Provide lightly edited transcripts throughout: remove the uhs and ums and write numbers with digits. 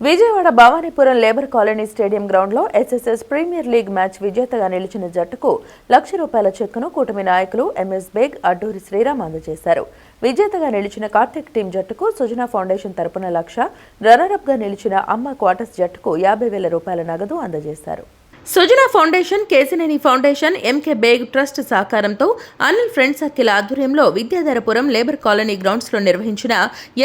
Vijayawada Bhavanipuram labour colony stadium గ్రౌండ్లో SSS premier league match విజేతగా నిలిచిన జట్టుకు ₹1,00,000 చెక్కును కూటమి నాయకులు ఎంఎస్ బేగ్, అడ్డూరి శ్రీరామ్ అందజేశారు. విజేతగా నిలిచిన కార్తిక్ టీం జట్టుకు సుజనా ఫౌండేషన్ తరపున ₹1,00,000, రన్నరప్గా నిలిచిన అమ్మ క్వార్టర్స్ జట్టుకు ₹50,000 నగదు అందజేశారు. Sujana foundation, Kesineni foundation, M K Baig trust సహకారంతో అనిల్ ఫ్రెండ్ సర్కిల్ ఆధ్వర్యంలో విద్యాధరపురం లేబర్ కాలనీ గ్రౌండ్స్లో నిర్వహించిన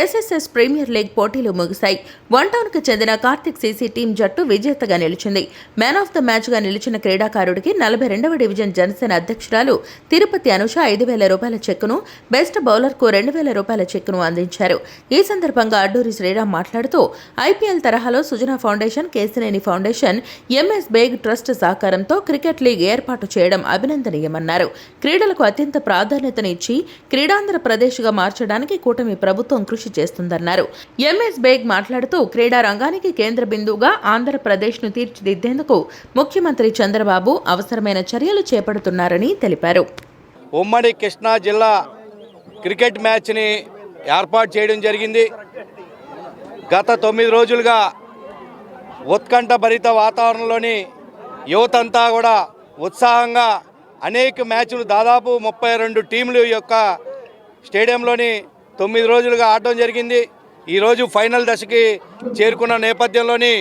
ఎస్ఎస్ఎస్ ప్రీమియర్ లీగ్ పోటీలు ముగిశాయి. వన్ టౌన్కు చెందిన కార్తిక్ సీసీ టీం జట్టు విజేతగా నిలిచింది. మ్యాన్ ఆఫ్ ద మ్యాచ్గా నిలిచిన క్రీడాకారుడికి 42వ డివిజన్ జనసేన అధ్యక్షురాలు తిరుపతి అనుష ₹5,000 చెక్కును, బెస్ట్ బౌలర్కు ₹2,000 చెక్కును అందించారు. ఈ సందర్భంగా అడ్డూరి శ్రీరామ్ మాట్లాడుతూ ఐపీఎల్ తరహాలో Sujana foundation, Kesineni foundation, MS Baig trust సహకారంతో క్రికెట్ లీగ్ ఏర్పాటు చేయడం అభినందనీయమన్నారు. క్రీడలకు అత్యంత ప్రాధాన్యతనిచ్చి క్రీడాంధ్రప్రదేశ్గా మార్చడానికి కూటమి ప్రభుత్వం కృషి చేస్తుందన్నారు. ఎంఎస్ బేగ్ మాట్లాడుతూ క్రీడా రంగానికి కేంద్ర బిందువుగా ఆంధ్రప్రదేశ్ను తీర్చిదిద్దేందుకు ముఖ్యమంత్రి చంద్రబాబు అవసరమైన చర్యలు చేపడుతున్నారని తెలిపారు. ఉమ్మడి కృష్ణా జిల్లా క్రికెట్ మ్యాచ్ని ఏర్పాటు చేయడం జరిగింది. గత 9 రోజులుగా ఉత్కంఠ భరిత వాతావరణంలోని యువతంతా కూడా ఉత్సాహంగా అనేక మ్యాచ్లు, దాదాపు 32 టీంలు యొక్క స్టేడియంలోని 9 రోజులుగా ఆడటం జరిగింది. ఈరోజు ఫైనల్ దశకి చేరుకున్న నేపథ్యంలోని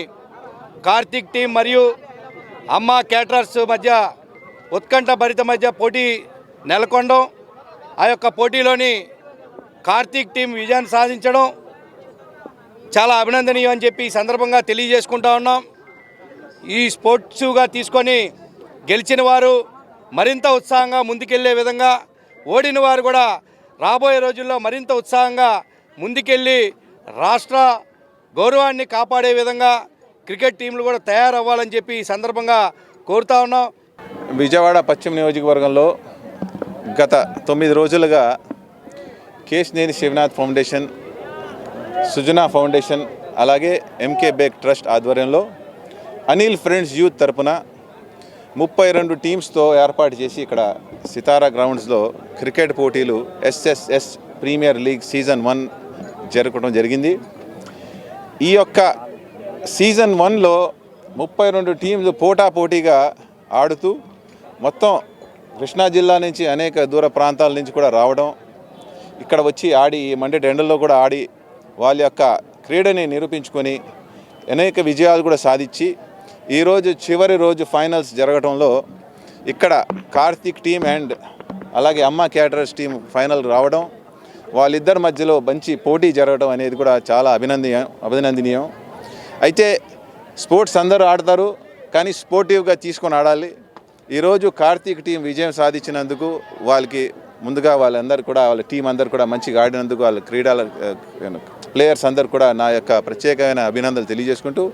కార్తిక్ టీం మరియు అమ్మ క్యాటరర్స్ మధ్య ఉత్కంఠ భరిత మధ్య పోటీ నెలకొనడం, ఆ యొక్క పోటీలోని కార్తిక్ టీం విజయాన్ని సాధించడం చాలా అభినందనీయం అని చెప్పి ఈ సందర్భంగా తెలియజేసుకుంటా ఉన్నాం. ఈ స్పోర్ట్స్గా తీసుకొని గెలిచిన వారు మరింత ఉత్సాహంగా ముందుకెళ్లే విధంగా, ఓడిన వారు కూడా రాబోయే రోజుల్లో మరింత ఉత్సాహంగా ముందుకెళ్ళి రాష్ట్ర గౌరవాన్ని కాపాడే విధంగా క్రికెట్ టీంలు కూడా తయారవ్వాలని చెప్పి ఈ సందర్భంగా కోరుతా ఉన్నాం. విజయవాడ పశ్చిమ నియోజకవర్గంలో గత 9 రోజులుగా కేసినేని శివనాథ్ ఫౌండేషన్, సుజనా ఫౌండేషన్, అలాగే ఎంకే బేగ్ ట్రస్ట్ ఆధ్వర్యంలో అనిల్ ఫ్రెండ్స్ యూత్ తరపున 32 టీమ్స్తో ఏర్పాటు చేసి ఇక్కడ సితారా గ్రౌండ్స్లో క్రికెట్ పోటీలు ఎస్ఎస్ఎస్ ప్రీమియర్ లీగ్ సీజన్ 1 జరగడం జరిగింది. ఈ యొక్క సీజన్ 1లో 32 టీమ్స్ పోటాపోటీగా ఆడుతూ మొత్తం కృష్ణా జిల్లా నుంచి అనేక దూర ప్రాంతాల నుంచి కూడా రావడం, ఇక్కడ వచ్చి ఆడి మండేటి ఎండల్లో కూడా ఆడి వాళ్ళ యొక్క క్రీడని నిరూపించుకొని అనేక విజయాలు కూడా సాధించి ఈరోజు చివరి రోజు ఫైనల్స్ జరగడంలో ఇక్కడ కార్తిక్ టీం అండ్ అలాగే అమ్మ క్యాటరర్స్ టీం ఫైనల్ రావడం, వాళ్ళిద్దరి మధ్యలో మంచి పోటీ జరగడం అనేది కూడా చాలా అభినందనీయం. అయితే స్పోర్ట్స్ అందరూ ఆడతారు, కానీ స్పోర్టివ్గా తీసుకొని ఆడాలి. ఈరోజు కార్తిక్ టీం విజయం సాధించినందుకు వాళ్ళకి ముందుగా వాళ్ళందరూ కూడా, వాళ్ళ టీం అందరూ కూడా మంచిగా ఆడినందుకు వాళ్ళ క్రీడల ప్లేయర్స్ అందరూ కూడా నా యొక్క ప్రత్యేకమైన అభినందనలు తెలియజేసుకుంటూ